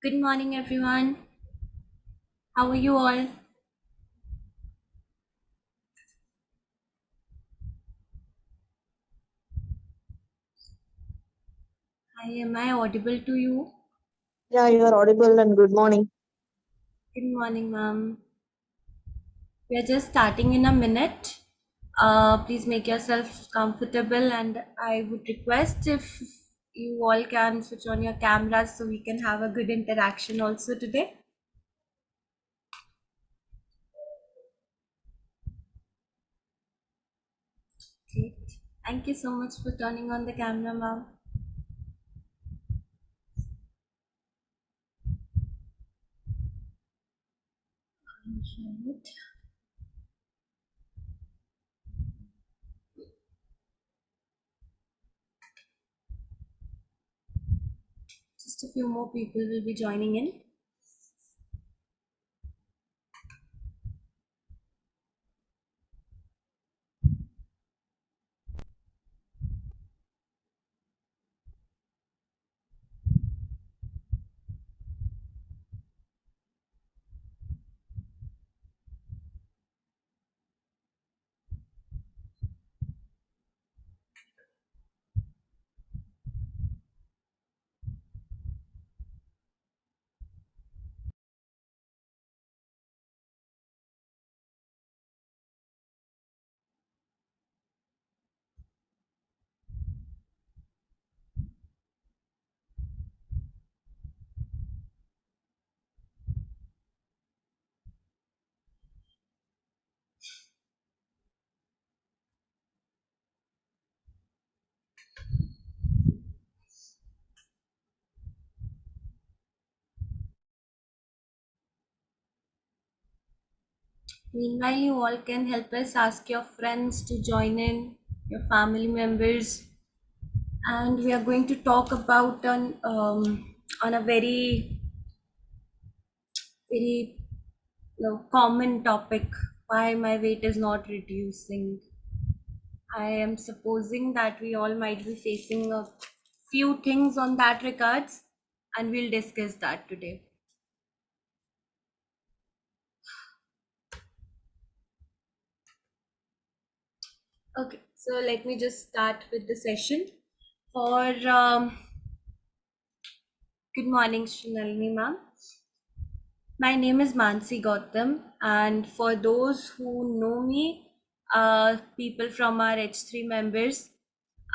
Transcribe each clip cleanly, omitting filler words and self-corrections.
Good morning, everyone. How are you all? Hi, am I audible to you? Yeah, you are audible and good morning. Good morning, ma'am. We are just starting in a minute. Please make yourself comfortable, and I would request if you all can switch on your cameras so we can have a good interaction also today. Great. Thank you so much for turning on the camera, ma'am. Right. Just a few more people will be joining in. Meanwhile, you all can help us ask your friends to join in, your family members, and we are going to talk about on a very common topic: why my weight is not reducing. I am supposing that we all might be facing a few things on that regards, and we'll discuss that today. Okay, so let me just start with the session. For Good morning, Srinalini ma'am. My name is Manasi Gautam, and for those who know me, people from our H3 members,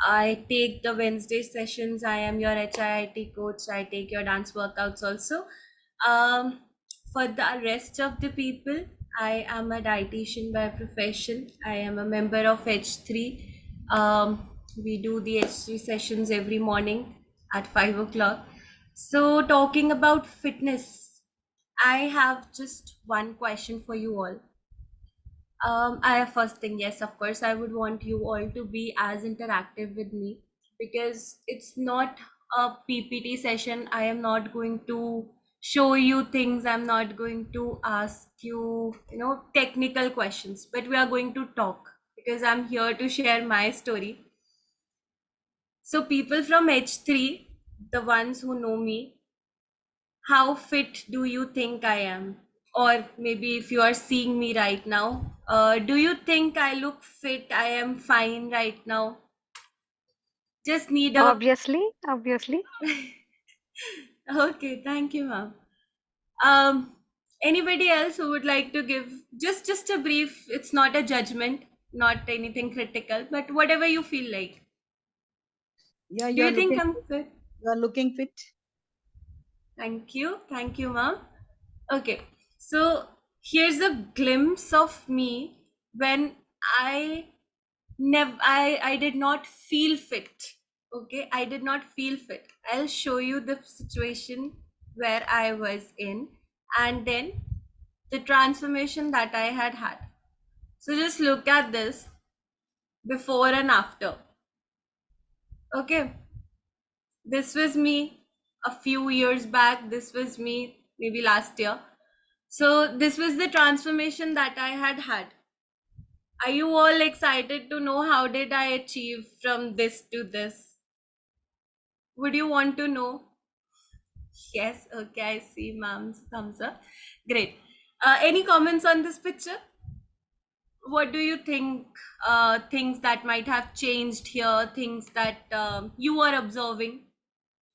I take the Wednesday sessions. I am your HIIT coach. I take your dance workouts also. Um, for the rest of the people, I am a dietitian by profession. I am a member of H3. We do the H3 sessions every morning at 5 o'clock. So, talking about fitness, I have just one question for you all. I have first thing, yes, of course, I would want you all to be as interactive with me because it's not a PPT session. I am not going to show you things. I'm not going to ask you, technical questions, but we are going to talk because I'm here to share my story. So, people from H3, the ones who know me, how fit do you think I am? Or maybe if you are seeing me right now, do you think I look fit? I am fine right now. Just need a. Obviously. Okay, thank you, ma'am. Um, Anybody else who would like to give just a brief? It's not a judgment, not anything critical, but whatever you feel like. Yeah, Do you think I'm fit? you are looking fit. Thank you, ma'am. Okay, so here's a glimpse of me when I I did not feel fit. Okay, I did not feel fit. I'll show you the situation where I was in, and then the transformation that I had had. So just look at this before and after. Okay, this was me a few years back. This was me maybe last year. So this was the transformation that I had had. Are you all excited to know how did I achieve from this to this? Would you want to know? Yes, okay, I see mom's thumbs up. Great. Any comments on this picture? What do you think? Things that might have changed here, things that you are observing.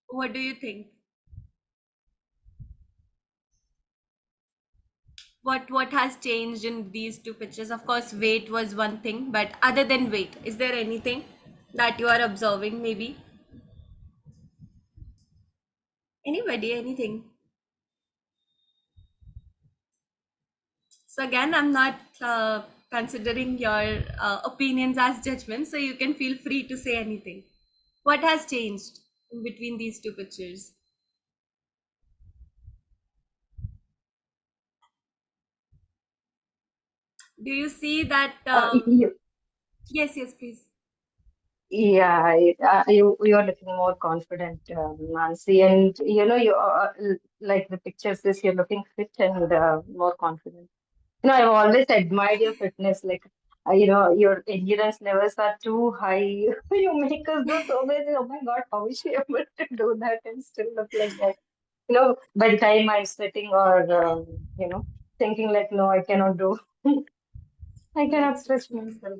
What do you think? What has changed in these two pictures? Of course, weight was one thing, but other than weight, is there anything that you are observing? Maybe anybody, anything. So again, I'm not considering your opinions as judgment, so you can feel free to say anything. What has changed in between these two pictures? Do you see that? You, Yes, yes, please. yeah, you're looking more confident, Nancy, and like the picture says, you're looking fit and more confident. I've always admired your fitness. Like, your endurance levels are too high. You make us do so many. Oh my God, how is she able to do that and still look like that? By the time I'm sweating or thinking like, no, I cannot do. I No, cannot it's stretch myself.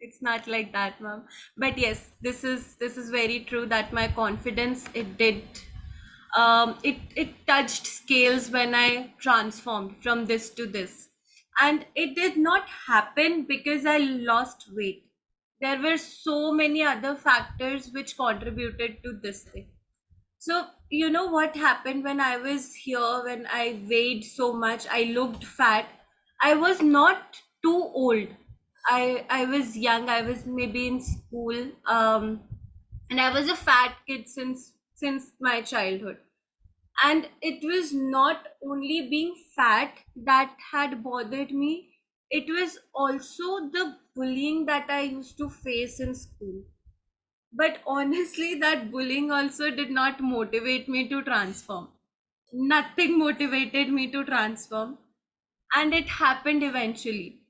it's not like that, ma'am. But yes, this is very true that my confidence, it touched scales when I transformed from this to this. And it did not happen because I lost weight. There were so many other factors which contributed to this thing. So, you know what happened when I was here, when I weighed so much, I looked fat. I was not too old. I was young. I was maybe in school. And I was a fat kid since my childhood. And it was not only being fat that had bothered me, it was also the bullying that I used to face in school. But honestly, that bullying also did not motivate me to transform. Nothing motivated me to transform. And it happened eventually.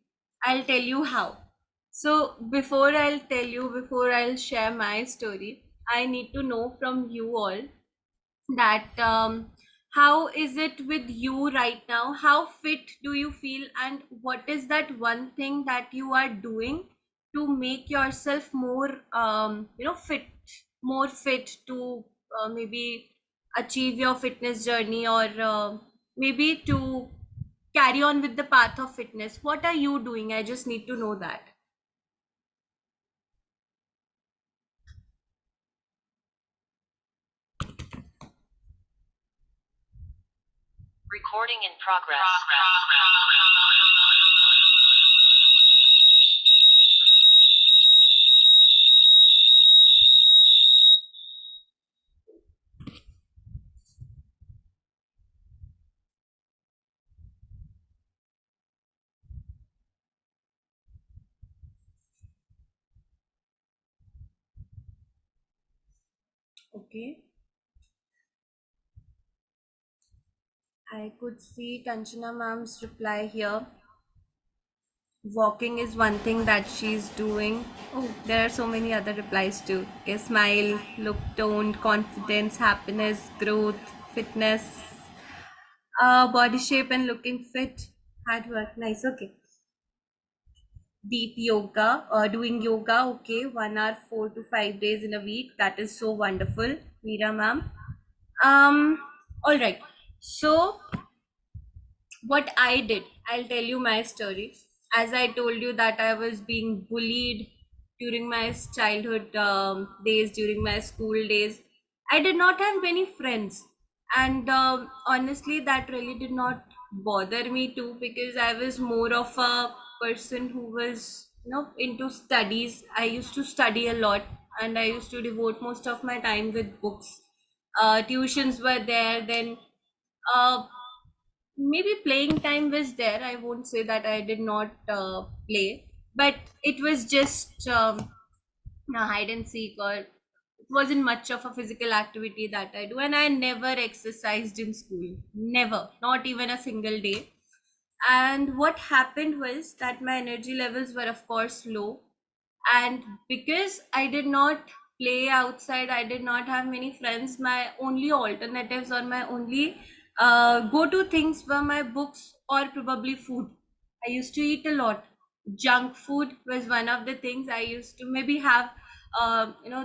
I'll tell you how. So, before I'll share my story, I need to know from you all that how is it with you right now? How fit do you feel, and what is that one thing that you are doing to make yourself more fit, more fit to maybe achieve your fitness journey, or maybe to carry on with the path of fitness? What are you doing? I just need to know that. Recording in progress. Okay, I could see Kanchana ma'am's reply here. Walking is one thing that she's doing. Oh, there are so many other replies too. Okay, smile, look toned, confidence, happiness, growth, fitness, body shape, and looking fit. Hard work, nice. Okay, deep yoga, doing yoga. Okay, 1 hour, 4 to 5 days in a week. That is so wonderful, Meera ma'am. All right. So what I did, I'll tell you my story. As I told you that I was being bullied during my childhood days, during my school days, I did not have many friends. And honestly, that really did not bother me too, because I was more of a person who was, into studies. I used to study a lot, and I used to devote most of my time with books. Tuitions were there, then uh, maybe playing time was there. I won't say that I did not play, but it was just a hide and seek, or it wasn't much of a physical activity that I do. And I never exercised in school, never, not even a single day. And what happened was that my energy levels were, of course, low. And because I did not play outside. I did not have many friends. My only alternatives or my only go-to things were my books or probably food. I used to eat a lot. Junk food was one of the things I used to maybe have.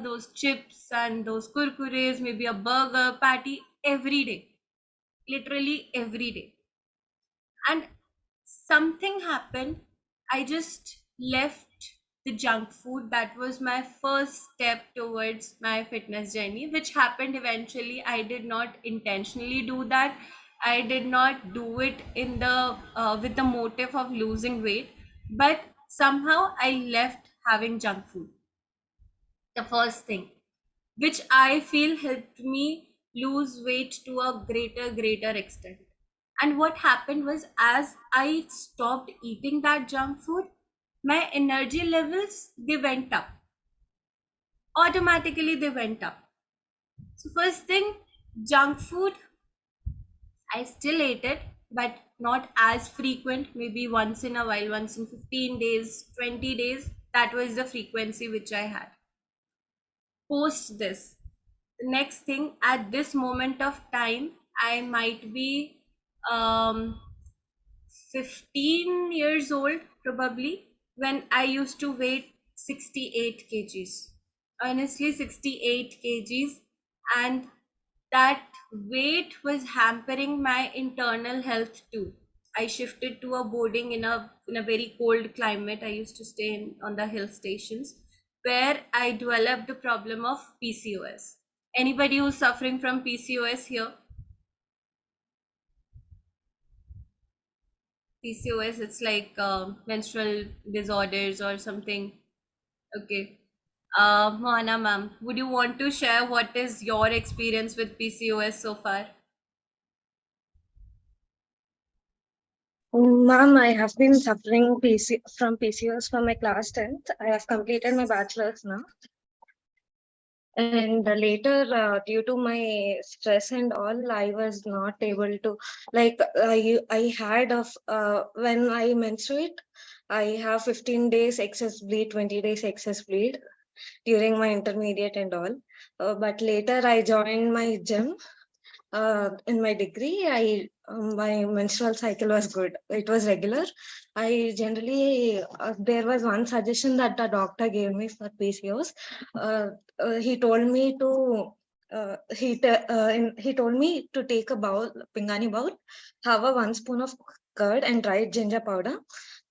Those chips and those kurkures, maybe a burger patty every day, literally every day. And something happened. I just left the junk food. That was my first step towards my fitness journey, which happened eventually. I did not intentionally do that. I did not do it in the with the motive of losing weight, but somehow I left having junk food, the first thing, which I feel helped me lose weight to a greater extent. And what happened was, as I stopped eating that junk food, my energy levels, they went up. Automatically they went up. So first thing, junk food, I still ate it, but not as frequent, maybe once in a while, once in 15 days, 20 days. That was the frequency which I had. Post this, the next thing, at this moment of time, I might be um 15 years old probably, when I used to weigh 68 kgs. Honestly, 68 kgs. And that weight was hampering my internal health too. I shifted to a boarding in a very cold climate. I used to stay on the hill stations, where I developed the problem of PCOS. Anybody who's suffering from PCOS here? PCOS, it's like menstrual disorders or something. Okay. Mohana ma'am, would you want to share what is your experience with PCOS so far? Ma'am, I have been suffering from PCOS from my class 10th. I have completed my bachelor's now. And later, due to my stress and all, I was not able to, like, I had when I menstruate, I have 15 days excess bleed, 20 days excess bleed during my intermediate and all. But later, I joined my gym in my degree. My menstrual cycle was good. It was regular. I generally There was one suggestion that the doctor gave me for PCOS. He told me to he told me to take a bowl, pingani bowl, have a 1 spoon of curd and dried ginger powder,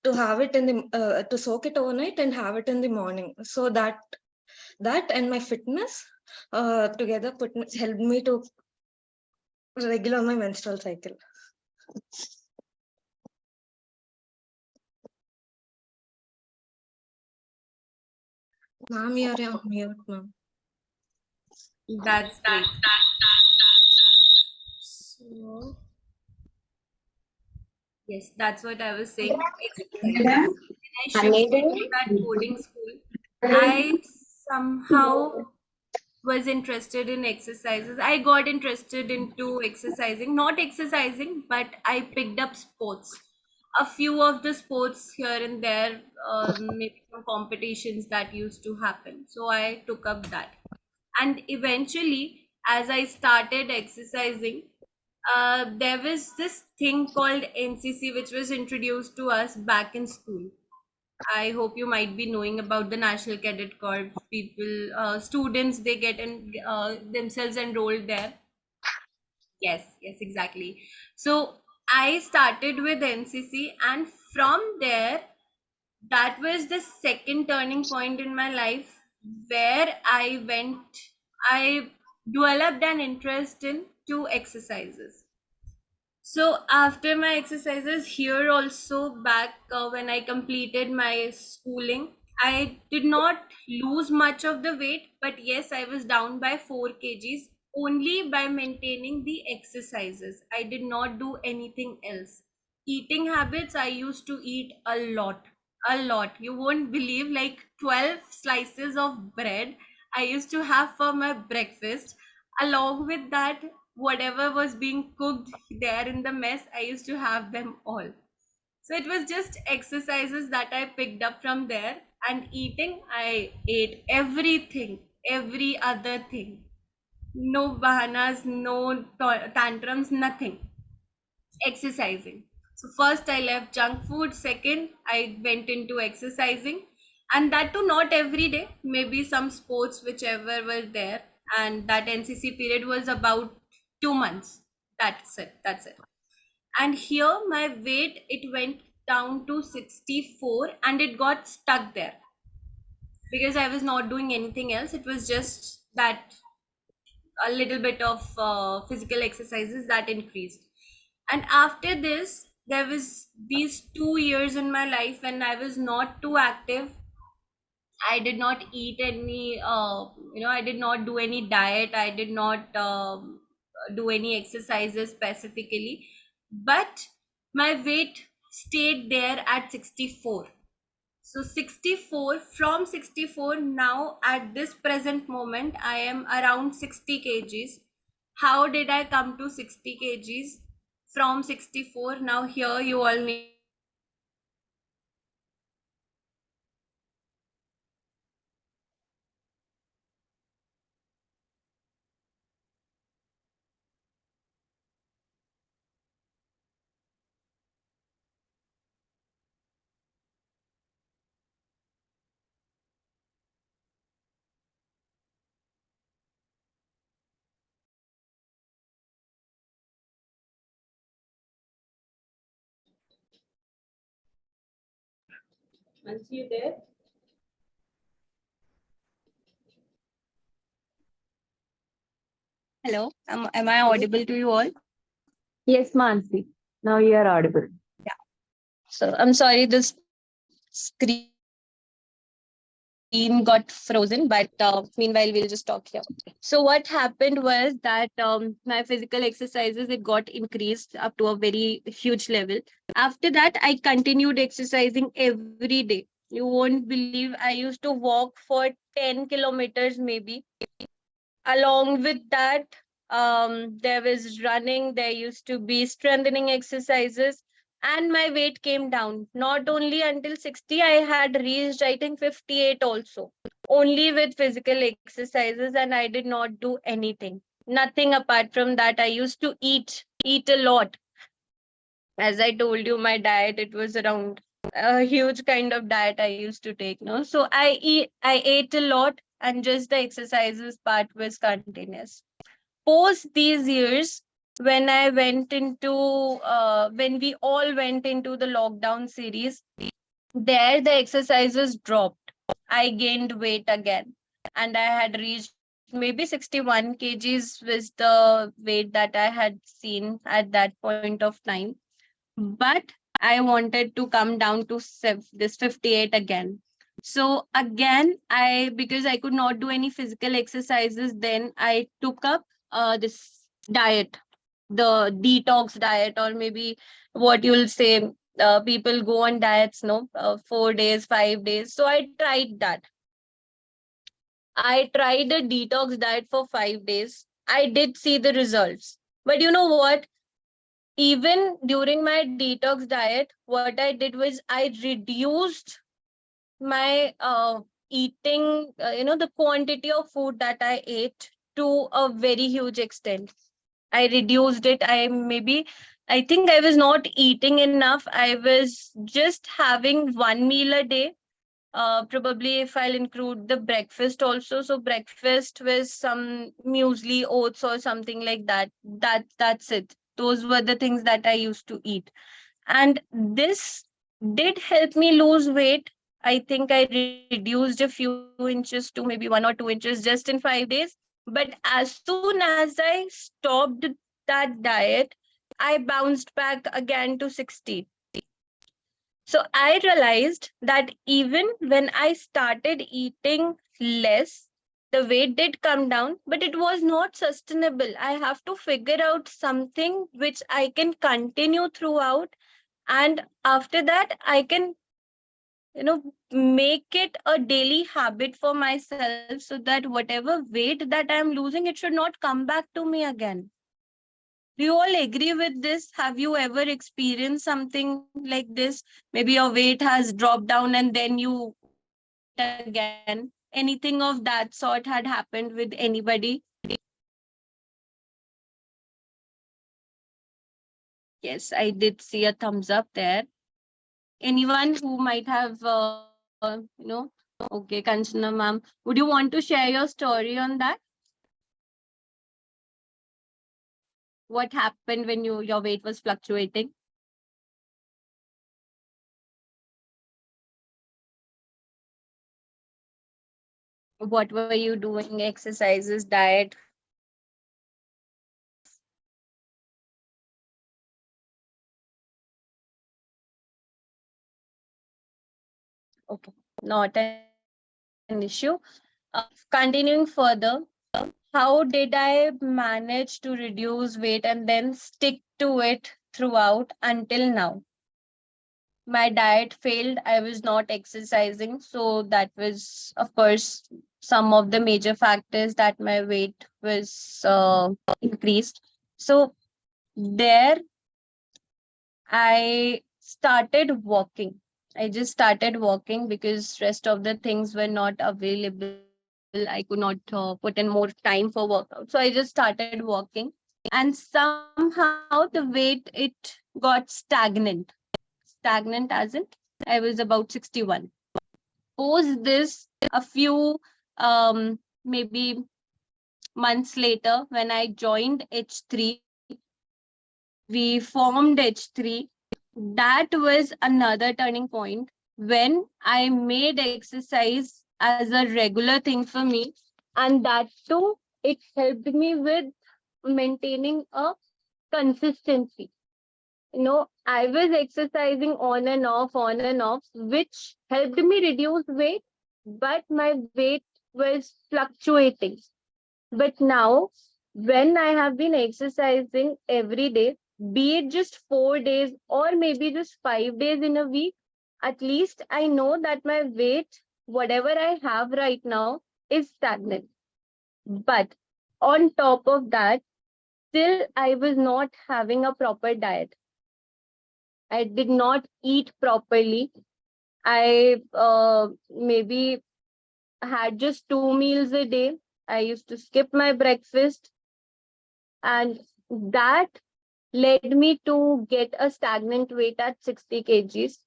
to have it in the to soak it overnight and have it in the morning. So that and my fitness together helped me to regular my menstrual cycle. Ma'am, you're on mute, ma'am. That's great. So, yes, that's what I was saying. Exercises. When I shifted to that boarding school, I somehow was interested in exercises. I got interested into exercising, not exercising, but I picked up sports. A few of the sports here and there, maybe some competitions that used to happen. So I took up that. And eventually, as I started exercising, there was this thing called NCC, which was introduced to us back in school. I hope you might be knowing about the National Cadet Corps. People, students, they get themselves enrolled there. Yes, yes, exactly. So I started with NCC, and from there, that was the second turning point in my life, where I developed an interest in two exercises. So after my exercises here also, back when I completed my schooling, I did not lose much of the weight, but yes, I was down by 4 kgs only by maintaining the exercises. I did not do anything else. Eating habits, I used to eat a lot, a lot. You won't believe, like 12 slices of bread I used to have for my breakfast. Along with that, whatever was being cooked there in the mess, I used to have them all. So it was just exercises that I picked up from there, and eating, I ate everything. every other thing. No bahanas, no tantrums, nothing. Exercising. So first I left junk food, second I went into exercising, and that too not every day, maybe some sports whichever were there, and that NCC period was about 2 months. That's it. And here my weight, it went down to 64 and it got stuck there because I was not doing anything else. It was just that a little bit of physical exercises that increased. And after this, there was these 2 years in my life when I was not too active. I did not eat any, I did not do any diet. I did not do any exercises specifically. But my weight stayed there at 64. So 64, from 64 now at this present moment, I am around 60 kgs. How did I come to 60 kgs from 64? Now here you all need once you there. Hello, am I audible to you all? Yes, Mansi. Now you are audible. Yeah. So I'm sorry, this screen got frozen, but meanwhile, we'll just talk here. So what happened was that my physical exercises, it got increased up to a very huge level. After that, I continued exercising every day. You won't believe I used to walk for 10 kilometers maybe. Along with that, there was running, there used to be strengthening exercises, and my weight came down. Not only until 60, I had reached, I think, 58 also. Only with physical exercises, and I did not do anything. Nothing apart from that. I used to eat a lot. As I told you, my diet, it was around a huge kind of diet I used to take. No, so I ate a lot, and just the exercises part was continuous. Post these years, when I went into when we all went into the lockdown series, there the exercises dropped. I gained weight again, and I had reached maybe 61 kgs was the weight that I had seen at that point of time. But I wanted to come down to this 58 again. So again, because I could not do any physical exercises, then I took up this diet, the detox diet, or maybe what you'll say, people go on diets, no, 4 days, 5 days. So I tried that. I tried a detox diet for 5 days. I did see the results. But you know what? Even during my detox diet, what I did was I reduced my eating, the quantity of food that I ate to a very huge extent. I reduced it. I think I was not eating enough. I was just having one meal a day. Probably if I'll include the breakfast also. So breakfast was some muesli, oats, or something like that. That's it. Those were the things that I used to eat. And this did help me lose weight. I think I reduced a few inches to maybe 1 or 2 inches just in 5 days. But as soon as I stopped that diet, I bounced back again to 60. So I realized that even when I started eating less, the weight did come down, but it was not sustainable. I have to figure out something which I can continue throughout, and after that I can, make it a daily habit for myself, so that whatever weight that I'm losing, it should not come back to me again. Do you all agree with this? Have you ever experienced something like this? Maybe your weight has dropped down and then you gained it again. anything of that sort had happened with anybody? Yes, I did see a thumbs up there. Anyone who might have, okay, Kanchana ma'am, would you want to share your story on that? What happened when your weight was fluctuating? What were you doing? Exercises, diet? Okay, not an issue. Continuing further, how did I manage to reduce weight and then stick to it throughout until now? My diet failed. I was not exercising. So that was, of course, some of the major factors that my weight was increased. So there I started walking. I just started walking because rest of the things were not available. I could not put in more time for workout. So I just started walking, and somehow the weight it got stagnant as in I was about 61. Post this, a few maybe months later, when I joined H3, we formed H3. That was another turning point when I made exercise as a regular thing for me, and that too, it helped me with maintaining a consistency. I was exercising on and off, which helped me reduce weight, but my weight was fluctuating. But now, when I have been exercising every day, be it just 4 days or maybe just 5 days in a week, at least I know that my weight, whatever I have right now, is stagnant. But on top of that, still I was not having a proper diet. I did not eat properly. I maybe had just 2 meals a day. I used to skip my breakfast, and that led me to get a stagnant weight at 60 kgs.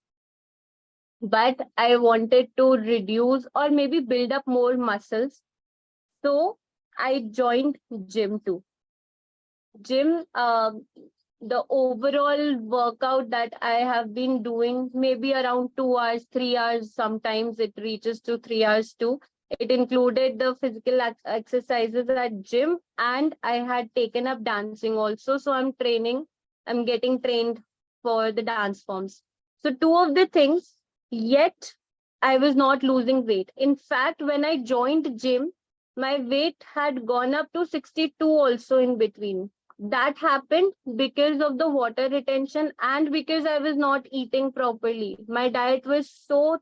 But I wanted to reduce or maybe build up more muscles. So I joined gym too. Gym, the overall workout that I have been doing, maybe around 2 hours, 3 hours, sometimes it reaches to 3 hours too. It included the physical exercises at gym, and I had taken up dancing also. So I'm getting trained for the dance forms. So two of the things, yet I was not losing weight. In fact, when I joined gym, my weight had gone up to 62 also in between. That happened because of the water retention and because I was not eating properly. My diet was so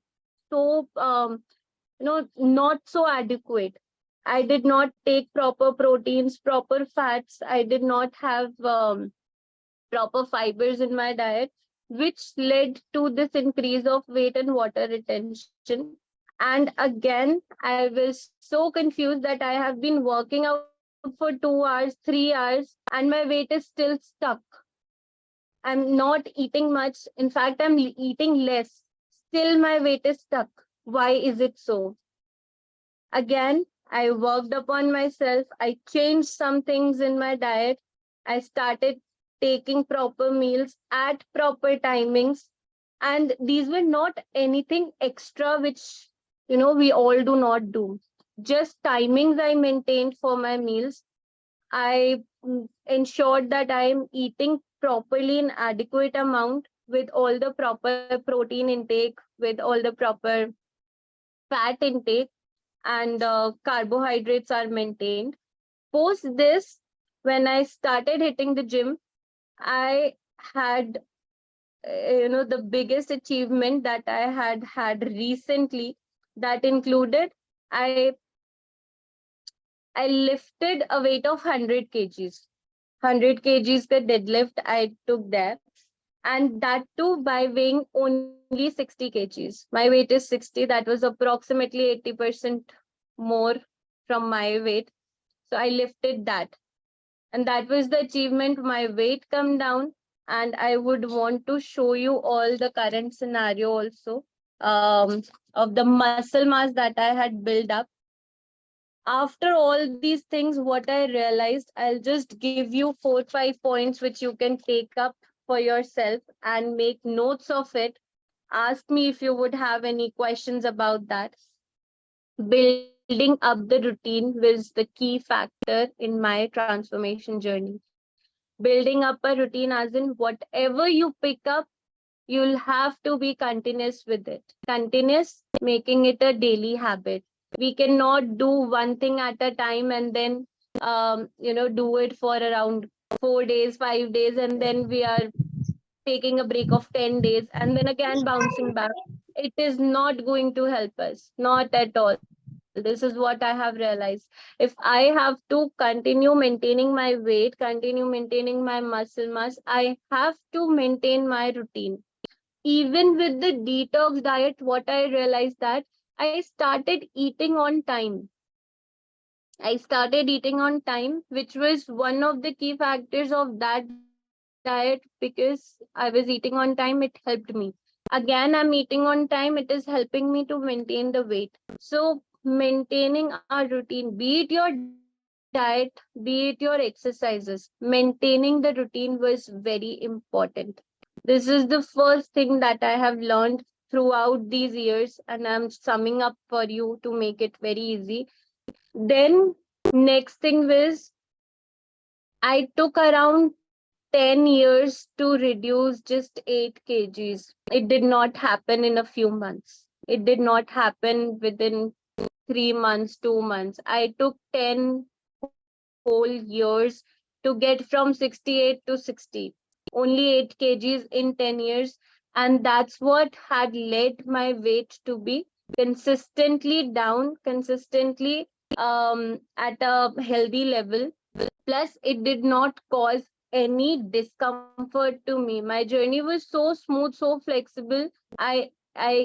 not so adequate. I did not take proper proteins, proper fats. I did not have proper fibers in my diet, which led to this increase of weight and water retention. And again, I was so confused that I have been working out for 2 hours, 3 hours, and my weight is still stuck. I'm not eating much. In fact, I'm eating less. Still, my weight is stuck. Why is it so? Again, I worked upon myself. I changed some things in my diet. I started taking proper meals at proper timings. And these were not anything extra, which, we all do not do. Just timings I maintained for my meals. I ensured that I am eating properly in adequate amount with all the proper protein intake, with all the proper fat intake, and carbohydrates are maintained. Post this, when I started hitting the gym, I had, the biggest achievement that I had recently. That included, I I lifted a weight of 100 kgs. 100 kgs the deadlift I took there, and that too by weighing only 60 kgs. My weight is 60. That was approximately 80% more from my weight. So I lifted that. And that was the achievement. My weight come down. And I would want to show you all the current scenario also, of the muscle mass that I had built up. After all these things, what I realized, I'll just give you 4 5 points which you can take up for yourself and make notes of it. Ask me if you would have any questions about that. Building up the routine was the key factor in my transformation journey. Building up a routine, as in whatever you pick up, you'll have to be continuous with it. Continuous, making it a daily habit. We cannot do one thing at a time and then do it for around 4 days, 5 days, and then we are taking a break of 10 days and then again bouncing back. It is not going to help us, not at all. This is what I have realized. If I have to continue maintaining my weight, continue maintaining my muscle mass, I have to maintain my routine. Even with the detox diet, what I realized that I started eating on time. I started eating on time, which was one of the key factors of that diet, because I was eating on time. It helped me. Again, I'm eating on time. It is helping me to maintain the weight. So, maintaining our routine, be it your diet, be it your exercises, maintaining the routine was very important. This is the first thing that I have learned throughout these years, and I'm summing up for you to make it very easy. Then, next thing was, I took around 10 years to reduce just 8 kgs. It did not happen in a few months. It did not happen within 3 months, 2 months. I took 10 whole years to get from 68 to 60. Only 8 kgs in 10 years. And that's what had led my weight to be consistently down, consistently at a healthy level. Plus, it did not cause any discomfort to me. My journey was so smooth, so flexible. I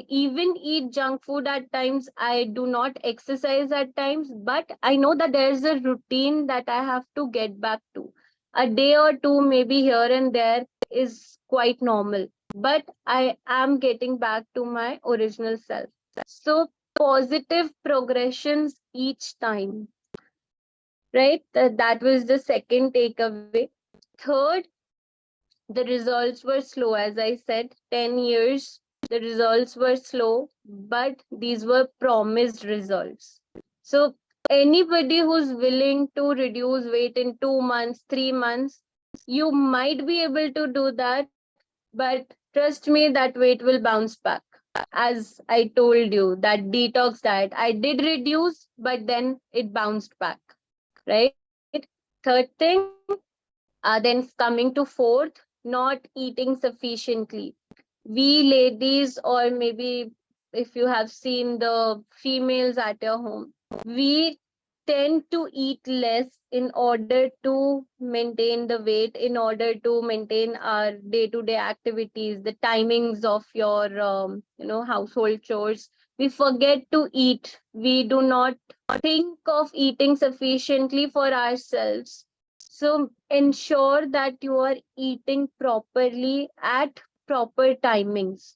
even eat junk food at times. I do not exercise at times, but I know that there's a routine that I have to get back to. A day or two, maybe here and there, is quite normal, but I am getting back to my original self. So, positive progressions each time, right? That was the second takeaway. Third, the results were slow. As I said, 10 years, the results were slow, but these were promised results. So, anybody who's willing to reduce weight in 2 months, 3 months, you might be able to do that, but trust me, that weight will bounce back. As I told you, that detox diet, I did reduce, but then it bounced back, right? Third thing, then coming to fourth, not eating sufficiently. We ladies, or maybe if you have seen the females at your home, we tend to eat less in order to maintain the weight, in order to maintain our day-to-day activities, the timings of your household chores. We forget to eat. We do not think of eating sufficiently for ourselves. So ensure that you are eating properly at proper timings.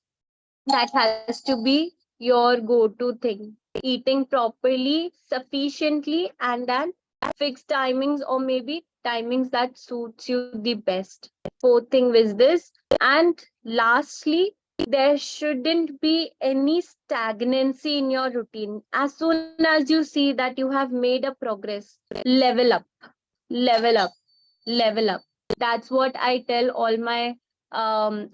That has to be your go-to thing. Eating properly, sufficiently, and then fixed timings, or maybe timings that suits you the best. Fourth thing was this. And lastly, there shouldn't be any stagnancy in your routine. As soon as you see that you have made a progress, level up, level up, level up. That's what I tell all my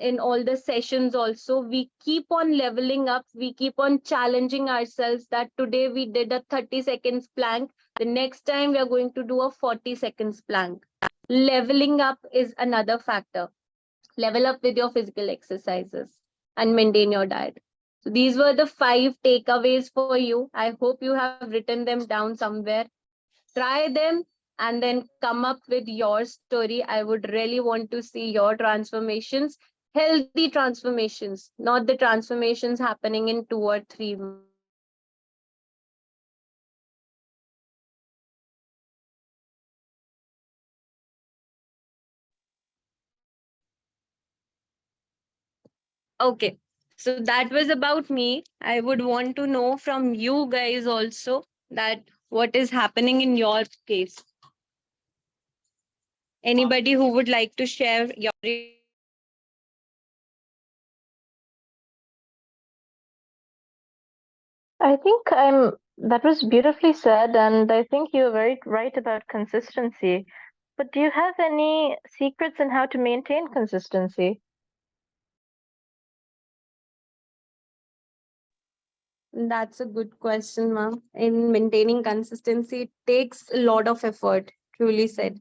in all the sessions also. We keep on leveling up, we keep on challenging ourselves, that today we did a 30 seconds plank, the next time we are going to do a 40 seconds plank. Leveling up is another factor. Level up with your physical exercises and maintain your diet. So these were the 5 takeaways for you. I hope you have written them down somewhere. Try them and then come up with your story. I would really want to see your transformations, healthy transformations, not the transformations happening in 2 or 3 months. Okay. So that was about me. I would want to know from you guys also that what is happening in your case. Anybody who would like to share your I think that was beautifully said, and I think you're very right about consistency. But do you have any secrets on how to maintain consistency? That's a good question, ma'am. In maintaining consistency, it takes a lot of effort, truly said.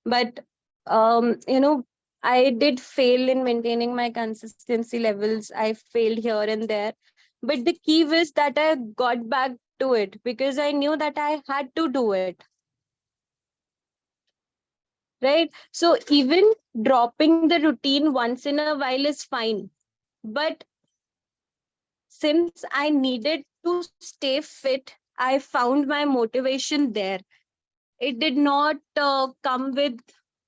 But I did fail in maintaining my consistency levels. I failed here and there. But the key was that I got back to it because I knew that I had to do it. Right? So even dropping the routine once in a while is fine. But since I needed to stay fit, I found my motivation there. It did not come with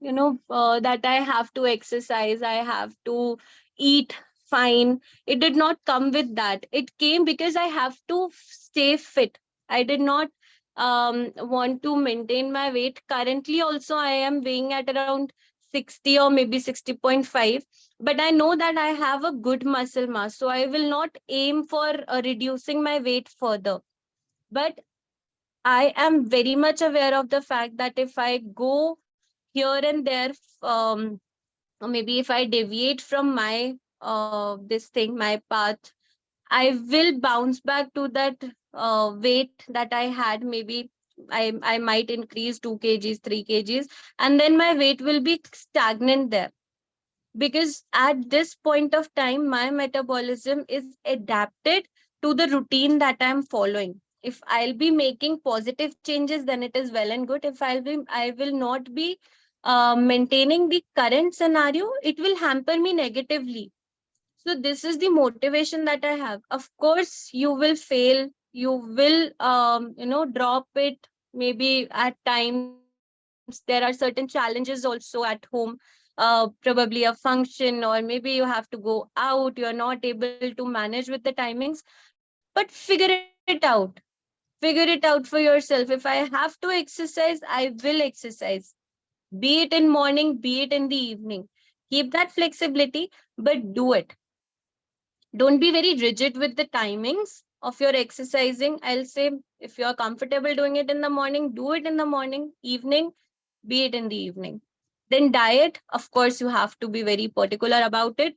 that I have to exercise, I have to eat fine. It did not come with that. It came because I have to stay fit. I did not want to maintain my weight. Currently also I am weighing at around 60 or maybe 60.5, but I know that I have a good muscle mass, so I will not aim for reducing my weight further. But I am very much aware of the fact that if I go here and there, um, or maybe if I deviate from my this thing, my path, I will bounce back to that weight that I had. Maybe I might increase 2 kgs, 3 kgs, and then my weight will be stagnant there, because at this point of time my metabolism is adapted to the routine that I'm following. If I'll be making positive changes, then it is well and good. If I will not be maintaining the current scenario, it will hamper me negatively. So this is the motivation that I have. Of course you will fail, you will drop it. Maybe at times there are certain challenges also at home, probably a function, or maybe you have to go out, you're not able to manage with the timings. But figure it out. Figure it out for yourself. If I have to exercise, I will exercise, be it in morning, be it in the evening. Keep that flexibility, but do it. Don't be very rigid with the timings of your exercising. I'll say, if you're comfortable doing it in the morning, do it in the morning. Evening, be it in the evening. Then diet, of course you have to be very particular about it.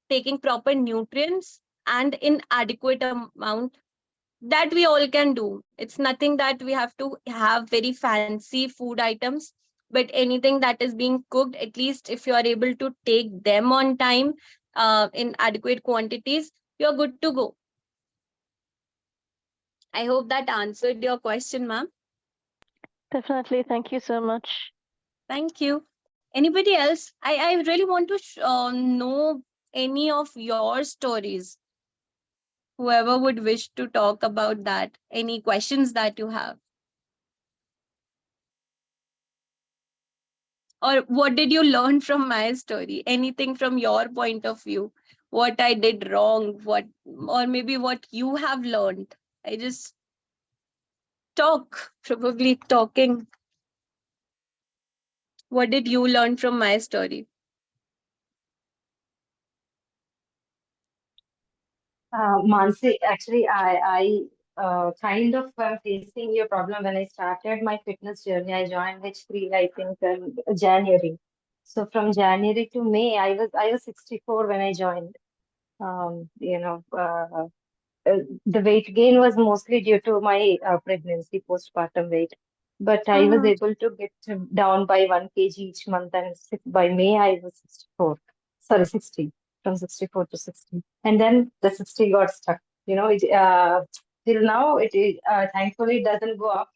Taking proper nutrients and in adequate amount, that we all can do. It's nothing that we have to have very fancy food items, but anything that is being cooked, at least if you are able to take them on time, in adequate quantities, you're good to go. I hope that answered your question, ma'am. Definitely. Thank you so much. Thank you. Anybody else? I really want to know any of your stories. Whoever would wish to talk about that, any questions that you have. Or what did you learn from my story? Anything from your point of view? What I did wrong? What, or maybe what you have learned? I just talk, probably talking. What did you learn from my story? Mansi, actually, I kind of am facing your problem. When I started my fitness journey, I joined H3, I think, in January. So from January to May, I was 64 when I joined. The weight gain was mostly due to my pregnancy, postpartum weight. But I was Mm-hmm. able to get down by 1 kg each month, and by May I was 64. Sorry, 60, from 64 to 60. And then the 60 got stuck. Till now, thankfully it doesn't go up,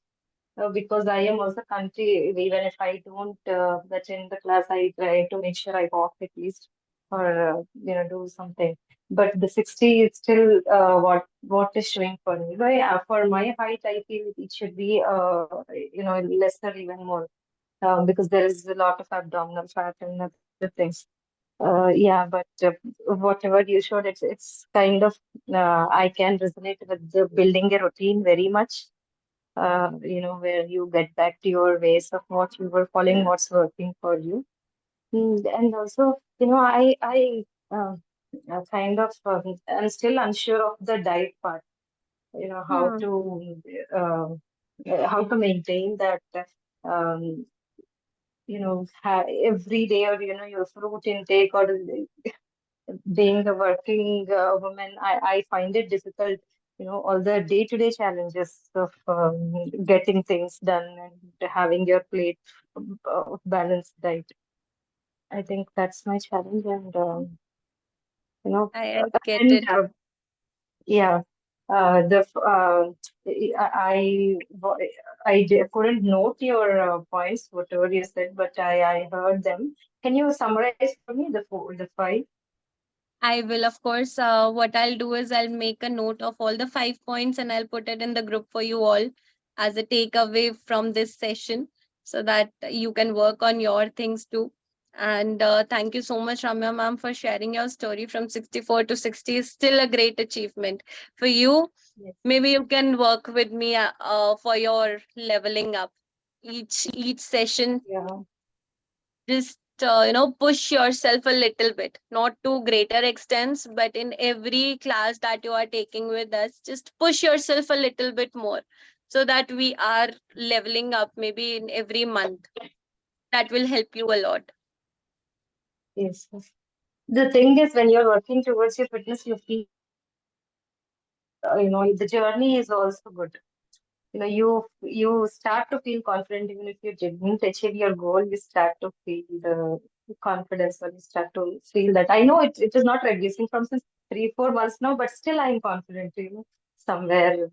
because I am also country, even if I don't attend the class, I try to make sure I walk at least, or do something. But the 60 is still what is showing for me. But yeah, for my height, I feel it should be lesser, even more, because there is a lot of abdominal fat and other things. Yeah, but whatever you showed, it's kind of I can resonate with the building a routine very much. Where you get back to your ways of what you were following, what's working for you. And also, uh, kind of I'm still unsure of the diet part. Hmm. Uh, how to maintain that. Um, every day, or your fruit intake, or being a working woman, I find it difficult. All the day-to-day challenges of getting things done and having your plate of balanced diet. I think that's my challenge, and you know, I get and it. yeah, the I couldn't note your points, whatever you said, but I heard them. Can you summarize for me the five? I will, of course. What I'll do is I'll make a note of all the 5 points and I'll put it in the group for you all as a takeaway from this session so that you can work on your things too. And thank you so much, Ramya ma'am, for sharing your story from 64 to 60 is still a great achievement. For you, Yes. maybe you can work with me for your leveling up. Each session, Yeah. just push yourself a little bit, not to greater extents, but in every class that you are taking with us, just push yourself a little bit more so that we are leveling up maybe in every month. That will help you a lot. Yes. Yes. The thing is, when you're working towards your fitness, you feel, the journey is also good. You start to feel confident even if you didn't achieve your goal. You start to feel the confidence, or you start to feel that I know it is not reducing from since 3 4 months now, but still I'm confident. Somewhere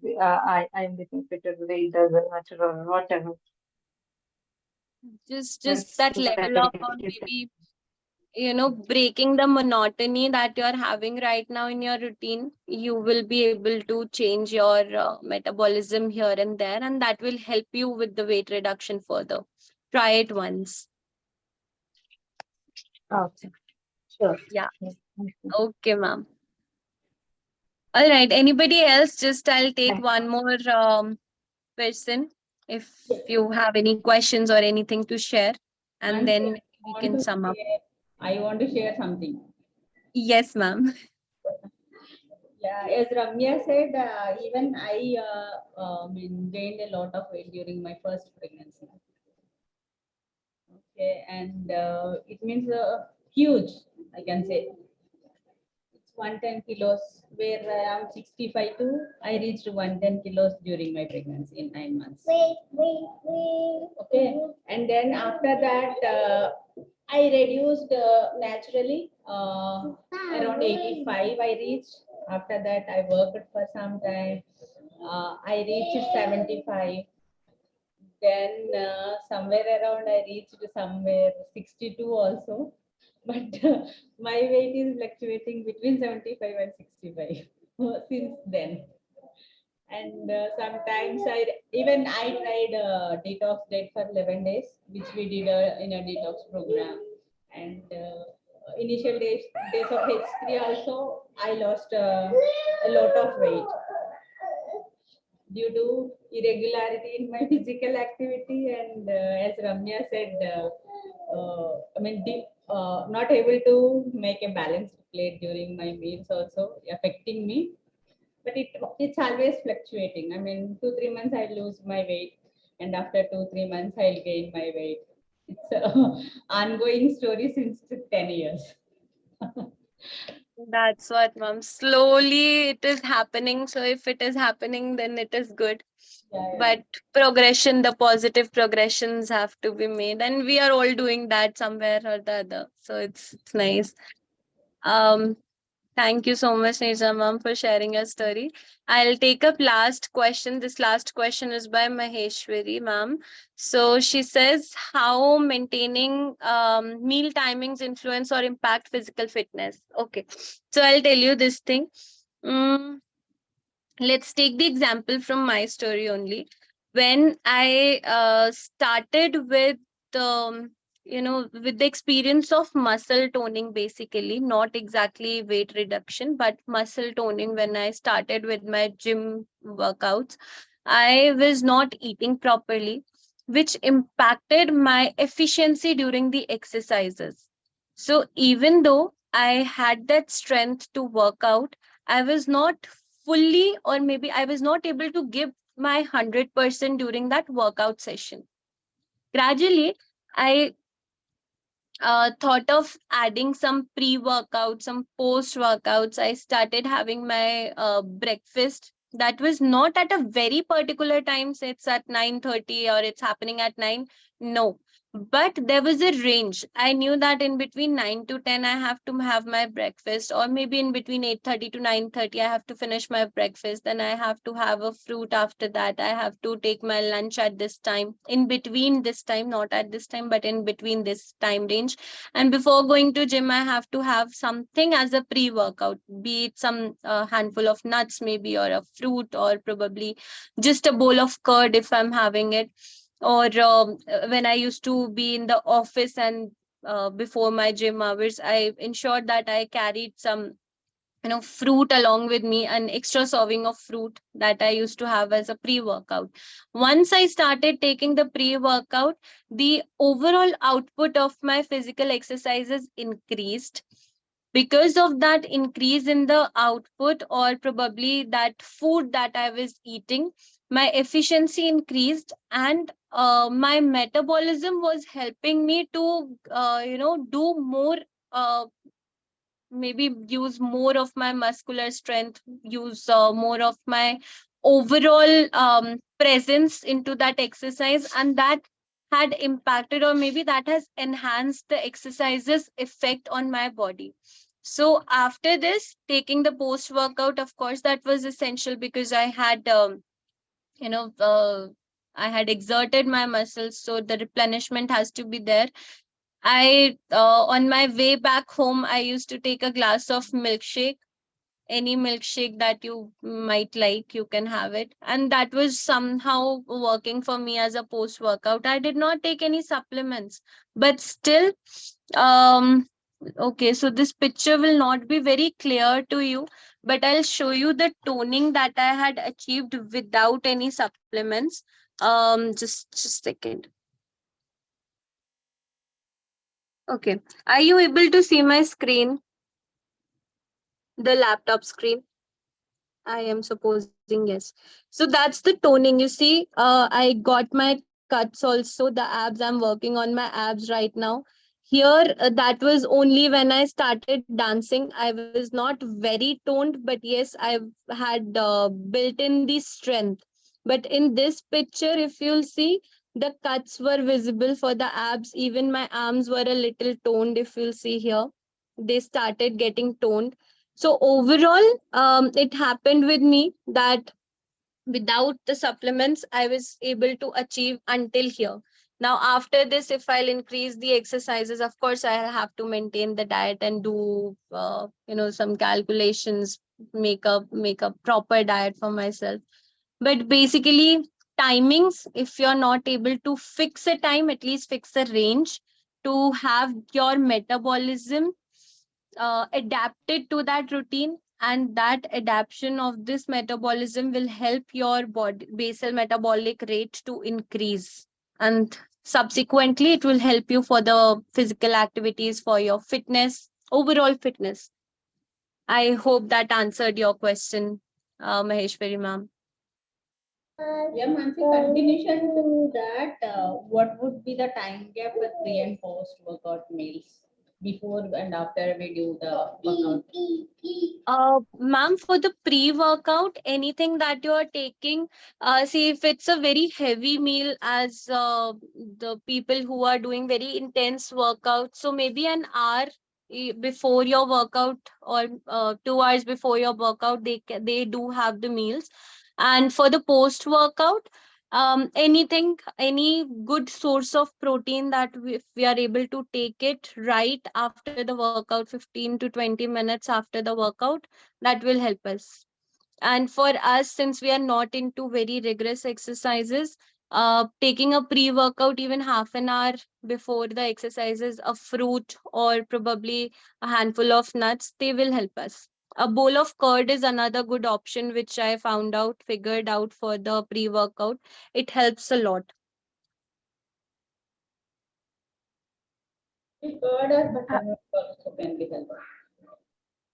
I'm getting fitter. The weight doesn't matter or whatever. Just That's that level very up, or maybe breaking the monotony that you are having right now in your routine, you will be able to change your metabolism here and there, and that will help you with the weight reduction further. Try it once. okay. Sure. Yeah. Yes, thank you. Okay, ma'am. All right. Anybody else? Just I'll take one more person if you have any questions or anything to share, and Nancy, then we can sum up. I want to share something. Yes, ma'am. Yeah, as Ramya said, even I gained a lot of weight during my first pregnancy. Okay, and it means huge, I can say. It's 110 kilos, where I am 65 to I reached 110 kilos during my pregnancy in 9 months. Okay, and then after that, I reduced naturally around 85. I reached. After that, I worked for some time. I reached 75. Then somewhere around I reached somewhere 62 also. But my weight is fluctuating between 75 and 65 since then. And sometimes I tried detox diet for 11 days, which we did in a detox program. And initial days of H3 also, I lost a lot of weight due to irregularity in my physical activity, and as Ramya said, not able to make a balanced plate during my meals also affecting me. But it's always fluctuating. 2 3 months I lose my weight, and after 2 3 months I'll gain my weight. It's a ongoing story since 10 years. That's what, ma'am. Slowly it is happening. So if it is happening, then it is good. Yeah, But progression, the positive progressions have to be made, and we are all doing that somewhere or the other. So it's nice. Um, Thank you so much, Nirja ma'am, for sharing your story. I'll take up last question. This last question is by Maheshwari ma'am. So she says, how maintaining meal timings influence or impact physical fitness? Okay, so I'll tell you this thing. Mm, let's take the example from my story only. When I started with um, with the experience of muscle toning, basically, not exactly weight reduction, but muscle toning, when I started with my gym workouts, I was not eating properly, which impacted my efficiency during the exercises. So even though I had that strength to work out, I was not fully, or maybe I was not able to give my 100% during that workout session. Gradually, I thought of adding some pre-workout, some post-workouts. I started having my breakfast. That was not at a very particular time, say it's at 9:30 or it's happening at 9. No. But there was a range. I knew that in between 9 to 10, I have to have my breakfast, or maybe in between 8:30 to 9:30, I have to finish my breakfast. Then I have to have a fruit after that. I have to take my lunch at this time. In between this time, not at this time, but in between this time range, and before going to gym, I have to have something as a pre-workout, be it some handful of nuts maybe, or a fruit, or probably just a bowl of curd if I'm having it. Or when I used to be in the office, and before my gym hours, I ensured that I carried some fruit along with me, an extra serving of fruit that I used to have as a pre-workout. Once I started taking the pre-workout, the overall output of my physical exercises increased. Because of that increase in the output, or probably that food that I was eating, my efficiency increased, and my metabolism was helping me to do more, uh, maybe use more of my muscular strength, use more of my overall presence into that exercise, and that had impacted, or maybe that has enhanced the exercises effect on my body. So after this, taking the post workout, of course, that was essential, because I had you know uh, I had exerted my muscles, so the replenishment has to be there. On my way back home, I used to take a glass of milkshake. Any milkshake that you might like, you can have it. And that was somehow working for me as a post workout. I did not take any supplements, but still, um, okay, so this picture will not be very clear to you, but I'll show you the toning that I had achieved without any supplements. Just second. Okay. Are you able to see my screen, the laptop screen? I am supposing yes. So that's the toning. You see, I got my cuts also, the abs. I'm working on my abs right now. Here, that was only when I started dancing. I was not very toned, but yes, I had built in the strength. But in this picture, if you'll see, the cuts were visible for the abs. Even my arms were a little toned. If you'll see here, they started getting toned. So overall, it happened with me that without the supplements, I was able to achieve until here. Now, after this, if I'll increase the exercises, of course, I'll have to maintain the diet and do, some calculations, make a proper diet for myself. But basically, timings, if you're not able to fix a time, at least fix a range to have your metabolism adapted to that routine, and that adaptation of this metabolism will help your body basal metabolic rate to increase, and subsequently it will help you for the physical activities, for your fitness, overall fitness. I hope that answered your question, Maheshwari ma'am. Yeah, Mansi, continuation to that, what would be the time gap with pre and post workout meals before and after we do the workout? Ma'am, for the pre-workout, anything that you are taking, see if it's a very heavy meal, as the people who are doing very intense workout, so maybe an hour before your workout, or 2 hours before your workout, they do have the meals. And for the post-workout, anything, any good source of protein that if we are able to take it right after the workout, 15 to 20 minutes after the workout, that will help us. And for us, since we are not into very rigorous exercises, taking a pre-workout even half an hour before the exercises, a fruit or probably a handful of nuts, they will help us. A bowl of curd is another good option, which I figured out for the pre-workout. It helps a lot. Curd or buttermilk also can be helpful.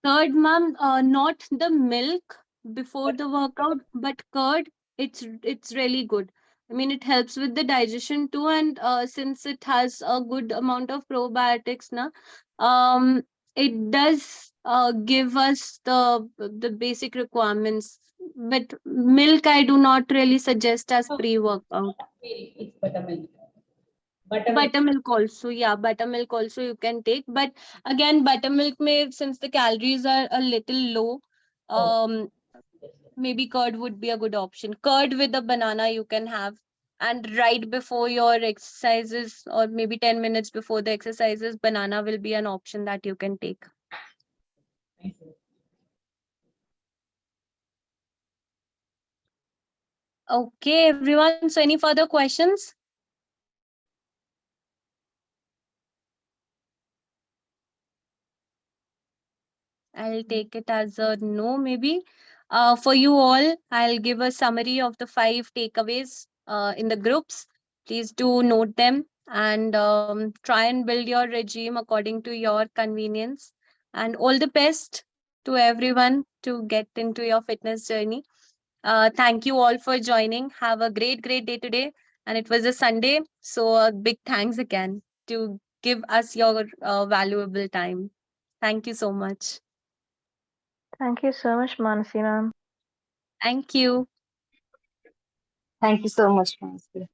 Curd, ma'am, not the milk before the workout, but curd. It's really good. I mean, it helps with the digestion too, and since it has a good amount of probiotics, na, it does give us the basic requirements. But milk, I do not really suggest as Oh, pre-workout. it's buttermilk. Buttermilk. Buttermilk also, yeah, buttermilk also you can take. But again, buttermilk may, since the calories are a little low, Oh, um, yes, maybe curd would be a good option. Curd with a banana you can have. And right before your exercises, or maybe 10 minutes before the exercises, banana will be an option that you can take. thank you. Okay, everyone. So, any further questions? I'll take it as a no, maybe. For you all, I'll give a summary of the 5 takeaways in the groups. Please do note them and try and build your regime according to your convenience. And all the best to everyone to get into your fitness journey. Thank you all for joining. Have a great day today. And it was a Sunday, so a big thanks again to give us your valuable time. Thank you so much. Thank you so much, Manasi ma'am. Thank you. Thank you so much, Nancy.